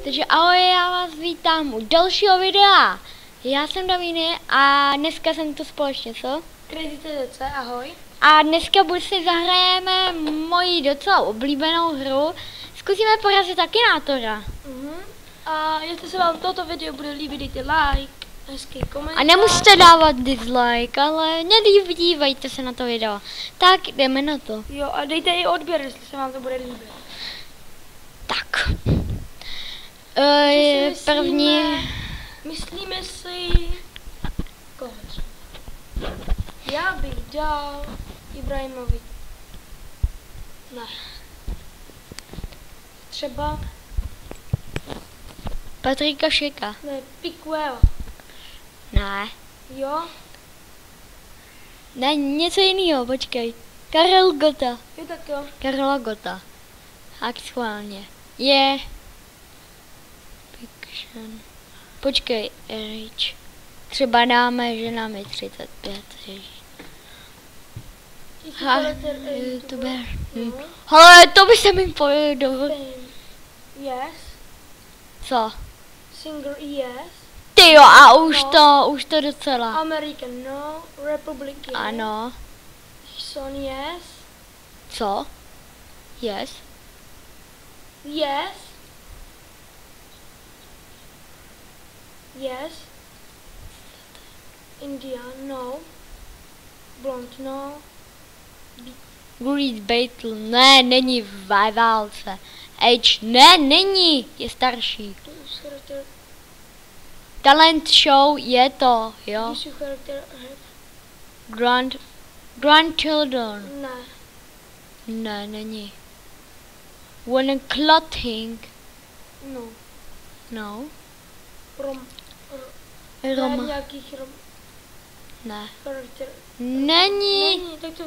Takže ahoj, já vás vítám u dalšího videa. Já jsem Daviny a dneska jsem tu společně, co? Crazy TDC, ahoj. A dneska si zahrajeme moji docela oblíbenou hru. Zkusíme porazit Akinátora. A jestli se vám toto video bude líbit, dejte like, hezký komentář. A nemusíte dávat dislike, ale nedívejte se na to video. Tak jdeme na to. Jo, a dejte i odběr, jestli se vám to bude líbit. Tak. Myslíme si... Koho? Já bych dal Ibrahimovi. Ne. Třeba... Patrika Šeka. Ne, Piquel. Ne. Jo? Ne, něco jiného, počkej. Karel Gota. Jo, tak jo. Karla Gota. Aktuálně. Je. Fiction. Počkej, Rich. Třeba dáme, že nám je 35. YouTuber. Ale to by se mi povedlo. Yes. Co? Singer yes. Ty jo, a už to docela. American no. Republic yes. Ano. Son yes. Co? Yes. Yes. Yes. India no. Blond no. Great Battle, ne, není ve válce. Age, ne, není, je starší. Talent show je to, jo. Grandchildren. Ne. Ne, není. When clothing. No. No. Roma. Nějakých Ne. charakter. Není. Není, tak to...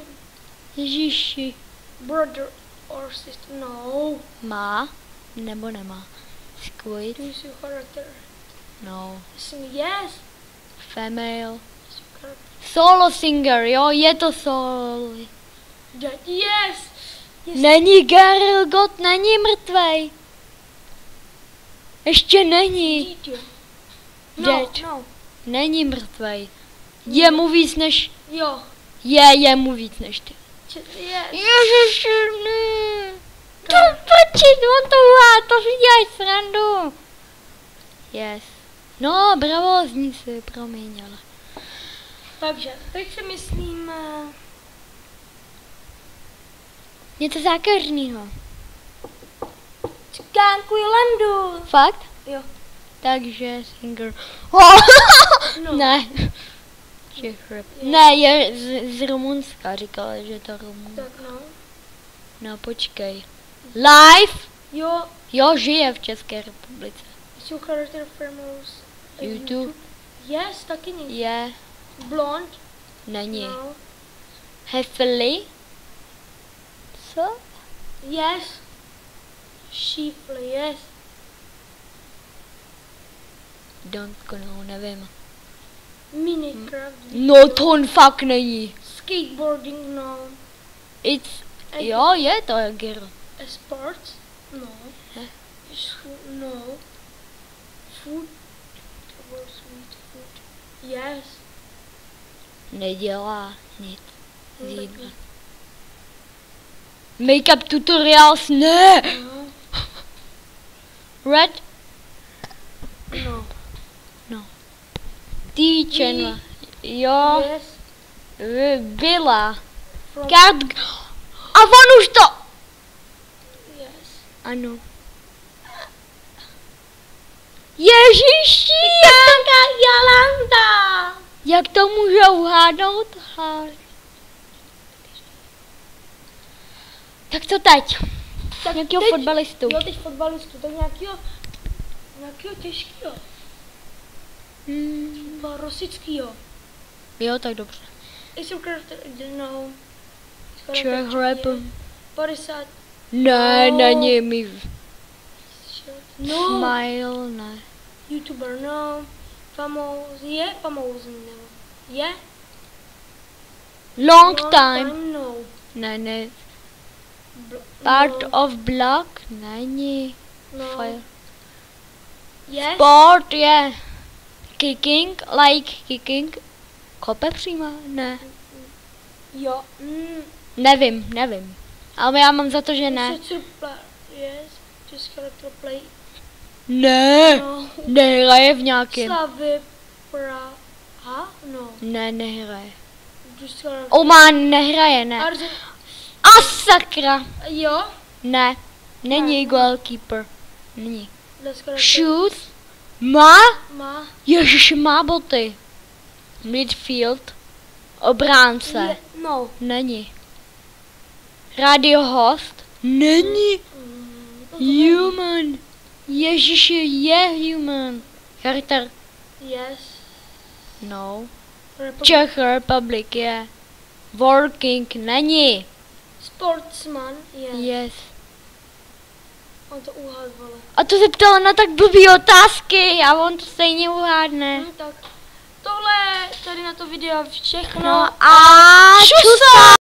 Ježíši. Brother or sister, no. Má? Nebo nemá? Squid? Do you see character? No. Yes. Female. Solo singer, jo, je to solo. Yes. Není Karel Gott, není mrtvej. Ještě není. Dead. No. Není mrtvej. Je mu víc než... Jo. Je mu víc než ty. Yes. Ježiši, ne. To počít, on to má, to si děláš srandu. Yes. No, bravo, zní si, promiň, ale. Takže, teď si myslím... Něco zákeřného. Čekánku Jolandu. Fakt? Jo. Takže singer. Oh, No. ne. Ne, je z Rumunska, říkala, že to Rumunska. Tak no. No, počkej. Live? Jo. Jo, žije v České republice. Jsou charakter famous. YouTube? Yes, taky není. Je. Blond? Není. No. Hefely? Co? Yes. Sheeply, yes. Don't know, nevím. Minecraft. No, to on fakt není. Skateboarding, no. It's... Jo, je to girl. Sports? No. No. Food? Sweet food. Yes. Nedělá nic. Jídla. Makeup tutorials, ne! No. Red? No. No. TV channel. Jo. Yes. Byla. From A on už to... yes. Ano. Ježiši! Jolanda! Jak to může uhádnout? Tak co teď? Tak Nějakýho teď- fotbalistu. Jo, teď fotbalistu, tak nějakýho těžkýho. Třeba Rosickýho. Jo, tak dobře. Jsou charakter, no. Czech rapper. 50. Ne, No. není mi. No. Smile, ne. YouTuber, no. Famózní, nebo. Je? Long time. No. Ne. Bl- Part no. of block? Není. No. Fire. Yes. Sport je kicking, like kicking. Kope přímo? Ne. Jo. Nevím. Ale já mám za to, že ne. Yes. Just character play. Ne. No. Nehraje v nějakém. Slavy Praha? No. Ne, nehraje. Just character. Oman nehraje, ne. A sakra. Jo. Ne. Není goalkeeper. Není. Let's character. Shoot. Má? Má. Ježiš, má boty. Midfield. Obránce. No. Není. Radio host. Není. Human. Ježiši, je human. Charakter. Yes. No. Republic. Czech Republic je. Working. Není. Sportsman. Yes. Yes. On to uhádl, vole. A to se ptala na tak blbý otázky a on to stejně uhádne. Tak. Tohle je tady na to video všechno. No a čusa!